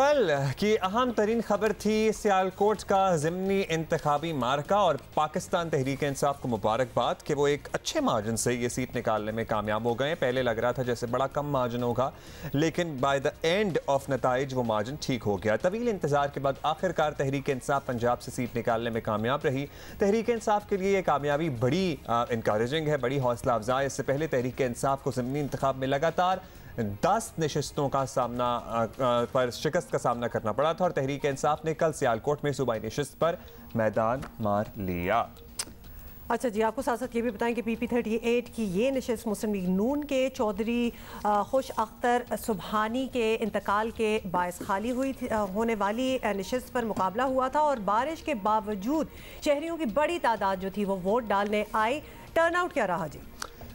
कल की अहम तरीन खबर थी सियालकोट का ज़िमनी इंतखाबी मार्का और पाकिस्तान तहरीक इंसाफ को मुबारकबाद कि वो एक अच्छे मार्जिन से ये सीट निकालने में कामयाब हो गए। पहले लग रहा था जैसे बड़ा कम मार्जिन होगा, लेकिन बाय द एंड ऑफ नताइज वो मार्जिन ठीक हो गया। तवील इंतजार के बाद आखिरकार तहरीक इंसाफ पंजाब से सीट निकालने में कामयाब रही। तहरीक इंसाफ के लिए ये कामयाबी बड़ी इंकरेजिंग है, बड़ी हौसला अफजा। इससे पहले तहरीक इंसाफ को ज़िमनी इंतखाब में लगातार 10 नशिस्तों का सामना पर शिकस्त का सामना करना पड़ा था और तहरीक इंसाफ ने कल सियालकोट में सूबाई नशिस्त पर मैदान मार लिया। अच्छा जी, आपको साथ साथ ये भी बताएं कि PP38 की ये नशिस्त मुस्लिम लीग नून के चौधरी खुश अख्तर सुबहानी के इंतकाल के बायस खाली हुई थी। होने वाली नशिस्त पर मुकाबला हुआ था और बारिश के बावजूद शहरियों की बड़ी तादाद जो थी वो वोट डालने आई। टर्न आउट क्या रहा जी?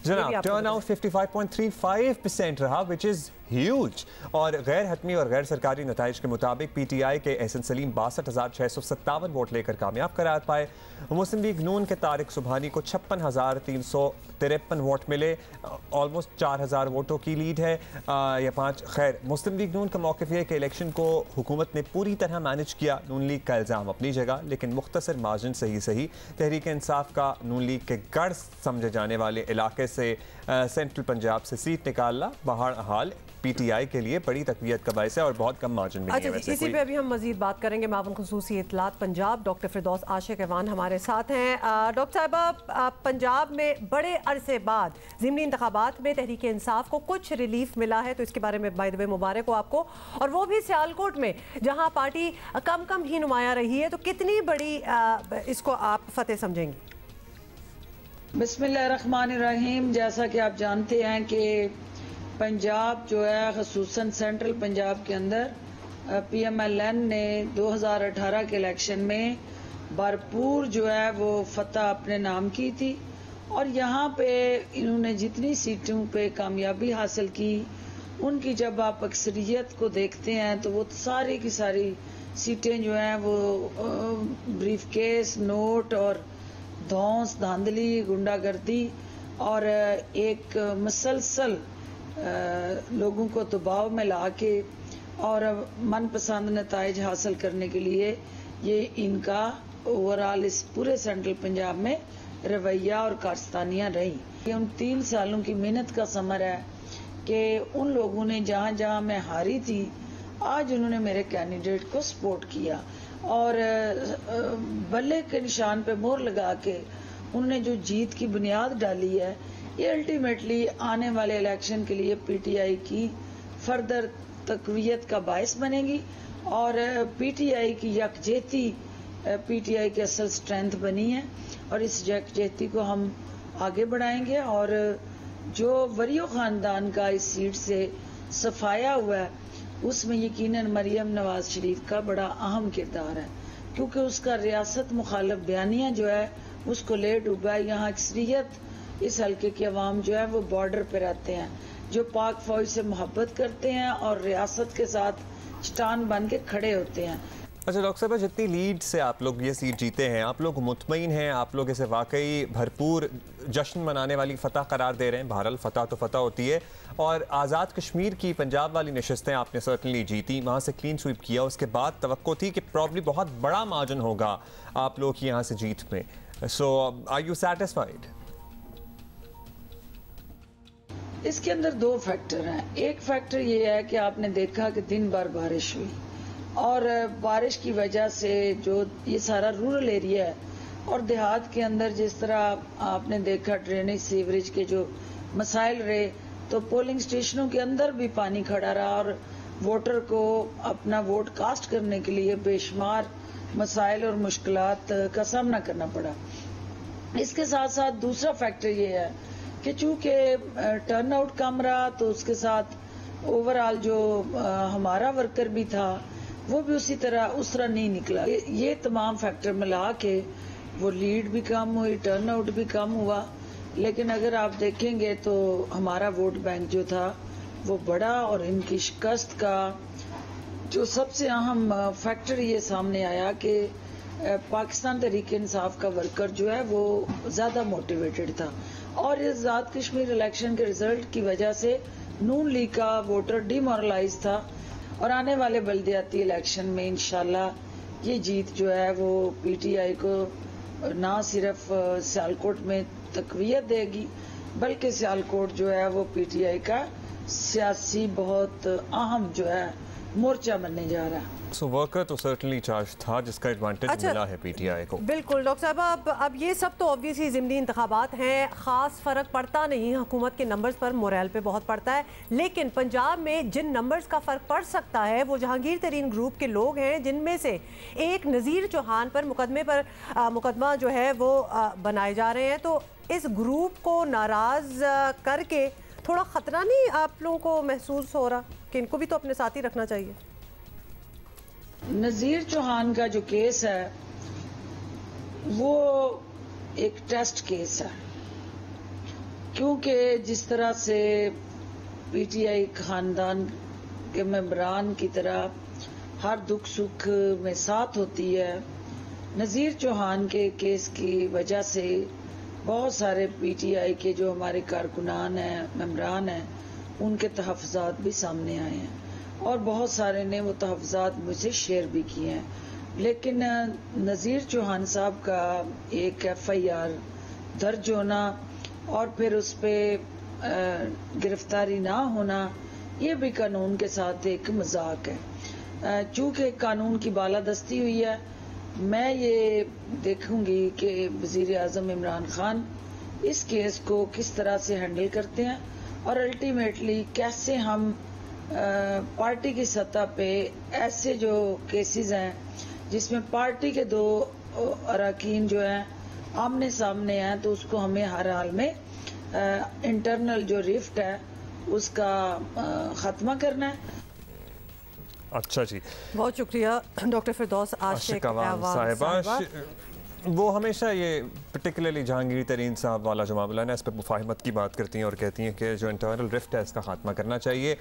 जनाब, टर्न आउट 55.35% रहा, विच इज़ ह्यूज। और गैर हतमी और गैर सरकारी नताइज के मुताबिक PTI के एहसन सलीम 62,657 वोट लेकर कामयाब करार पाए। मुस्लिम लीग नून के तारिक सुबहानी को 56,353 वोट मिले। ऑलमोस्ट 4,000 वोटों की लीड है या 5। खैर, मुस्लिम लीग नून का मौक़िफ़ है कि इलेक्शन को हुकूमत ने पूरी तरह मैनेज किया। नून लीग का इल्ज़ाम अपनी जगह, लेकिन मुख्तसर मार्जिन सही तहरीक इंसाफ का नून लीग के गढ़ समझे जाने वाले इलाके से सेंट्रल पंजाब से सीट निकालना बहरहाल PTI के लिए बड़ी तकवीत का बायस है और बहुत कम मार्जिन में अच्छा, इसी पे अभी हम मजीद बात करेंगे। मावन खुसूसी इत्तलात पंजाब डॉक्टर फिरदौस आशिक अवान हमारे साथ हैं। डॉक्टर साहिबा, पंजाब में बड़े अरसे बाद ज़िमनी इंतखाबात में तहरीक इंसाफ को कुछ रिलीफ मिला है, तो इसके बारे में बाय द वे मुबारक हो आपको, और वो भी सियालकोट में जहाँ पार्टी कम ही नुमाया रही है। तो कितनी बड़ी इसको आप फतेह समझेंगी? बिस्मिल्लाहिर्रहमानिर्रहीम। जैसा कि आप जानते हैं कि पंजाब जो है, ख़ुसूसन सेंट्रल पंजाब के अंदर PMLN ने 2018 के इलेक्शन में भरपूर जो है वो फतह अपने नाम की थी और यहाँ पे इन्होंने जितनी सीटों पे कामयाबी हासिल की, उनकी जब आप अक्सरियत को देखते हैं तो वो सारी की सारी सीटें जो हैं वो ब्रीफकेस, नोट और धौंस, धांधली, गुंडागर्दी और एक मुसलसल लोगों को दबाव में ला के और मनपसंद नताइज हासिल करने के लिए ये इनका ओवरऑल इस पूरे सेंट्रल पंजाब में रवैया और कारस्तानियाँ रही। ये उन 3 सालों की मेहनत का समर है कि उन लोगों ने जहाँ मैं हारी थी, आज उन्होंने मेरे कैंडिडेट को सपोर्ट किया और बल्ले के निशान पे मोहर लगा के उन्होंने जो जीत की बुनियाद डाली है, ये अल्टीमेटली आने वाले इलेक्शन के लिए PTI की फर्दर तकवीत का बायस बनेगी और PTI की यकजहती PTI की असल स्ट्रेंथ बनी है और इस यकजहती को हम आगे बढ़ाएंगे और जो वरियो ख़ानदान का इस सीट से सफाया हुआ है, उसमें यकीनन मरियम नवाज शरीफ का बड़ा अहम किरदार है, क्योंकि उसका रियासत मुखालिफ बयानिया जो है उसको ले डूबा है। यहाँ अक्सरियत इस हल्के के अवाम जो है वो बॉर्डर पे रहते हैं, जो पाक फौज से मोहब्बत करते हैं और रियासत के साथ चट्टान बन के खड़े होते हैं। अच्छा डॉक्टर साहब, जितनी लीड से आप लोग ये सीट जीते हैं, आप लोग मुतमईन हैं? आप लोग इसे वाकई भरपूर जश्न मनाने वाली फतह करार दे रहे हैं? बहरहाल फतह तो फतह होती है और आज़ाद कश्मीर की पंजाब वाली नशिस्तें आपने सर्टनली जीती, वहाँ से क्लीन स्वीप किया। उसके बाद तवक्को थी कि प्रॉब्ली बहुत बड़ा मार्जिन होगा आप लोग की यहाँ से जीत में। सो आर यू सेटिस्फाइड? इसके अंदर 2 फैक्टर हैं। एक फैक्टर ये है कि आपने देखा कि दिन भर बारिश हुई और बारिश की वजह से जो ये सारा रूरल एरिया है और देहात के अंदर जिस तरह आपने देखा ड्रेनेज सीवरेज के जो मसाइल रहे, तो पोलिंग स्टेशनों के अंदर भी पानी खड़ा रहा और वोटर को अपना वोट कास्ट करने के लिए बेशुमार मसाइल और मुश्किलात का सामना करना पड़ा। इसके साथ साथ दूसरा फैक्टर ये है कि चूंकि टर्न आउट कम रहा, तो उसके साथ ओवरऑल जो हमारा वर्कर भी था वो भी उस तरह नहीं निकला। ये तमाम फैक्टर मिला के वो लीड भी कम हुई, टर्न आउट भी कम हुआ। लेकिन अगर आप देखेंगे तो हमारा वोट बैंक जो था वो बड़ा और इनकी शिकस्त का जो सबसे अहम फैक्टर ये सामने आया कि पाकिस्तान तहरीक इंसाफ का वर्कर जो है वो ज्यादा मोटिवेटेड था और इस आज़ाद कश्मीर इलेक्शन के रिजल्ट की वजह से नून लीग का वोटर डिमोरलाइज था और आने वाले बल्दियाती इलेक्शन में इंशाल्लाह ये जीत जो है वो पीटीआई को ना सिर्फ सियालकोट में तकवीयत देगी, बल्कि सियालकोट जो है वो पीटीआई का सियासी बहुत अहम जो है मोर्चा बनने जा रहा है। सो वर्कर तो सर्टनली चार्ज था जिसका एडवांटेज मिला है पीटीआई को। बिल्कुल डॉक्टर साहब, अब ये सब तो ऑब्वियसली ज़िमनी इंतखाबात हैं, ख़ास फ़र्क पड़ता नहीं हुकूमत के नंबर्स पर, मोरल पे बहुत पड़ता है। लेकिन पंजाब में जिन नंबर्स का फ़र्क पड़ सकता है वो जहांगीर तरीन ग्रुप के लोग हैं, जिनमें से एक नज़ीर चौहान पर मुकदमा जो है वो बनाए जा रहे हैं। तो इस ग्रुप को नाराज़ करके थोड़ा ख़तरा नहीं आप लोगों को महसूस हो रहा कि इनको भी तो अपने साथ ही रखना चाहिए? नज़ीर चौहान का जो केस है वो एक टेस्ट केस है, क्योंकि जिस तरह से पीटीआई खानदान के मेंबरान की तरह हर दुख सुख में साथ होती है, नज़ीर चौहान के केस की वजह से बहुत सारे पीटीआई के जो हमारे कारकुनान हैं, मेंबरान हैं, उनके तहफ़्फ़ुज़ात भी सामने आए हैं और बहुत सारे ने वो तहफ़्फ़ुज़ात मुझसे शेयर भी किए हैं। लेकिन नज़ीर चौहान साहब का एक FIR दर्ज होना और फिर उस पर गिरफ्तारी ना होना, ये भी कानून के साथ एक मजाक है। चूँकि कानून की बालादस्ती हुई है, मैं ये देखूंगी कि वज़ीर आज़म इमरान खान इस केस को किस तरह से हैंडल करते हैं और अल्टीमेटली कैसे हम पार्टी की सतह पे ऐसे जो केसेस हैं जिसमें पार्टी के दो अरकान जो हैं आमने सामने हैं, तो उसको हमें हर हाल में इंटरनल जो रिफ्ट है उसका खात्मा करना है। अच्छा जी, बहुत शुक्रिया डॉक्टर फिरदौस आशिक साहिबा। वो हमेशा ये पर्टिकुलरली जहांगीर तरीन साहब वाला जो मामला है ना, इस पर मुफाहिमत की बात करती हैं और कहती हैं कि जो इंटरनल रिफ्ट है इसका खात्मा करना चाहिए।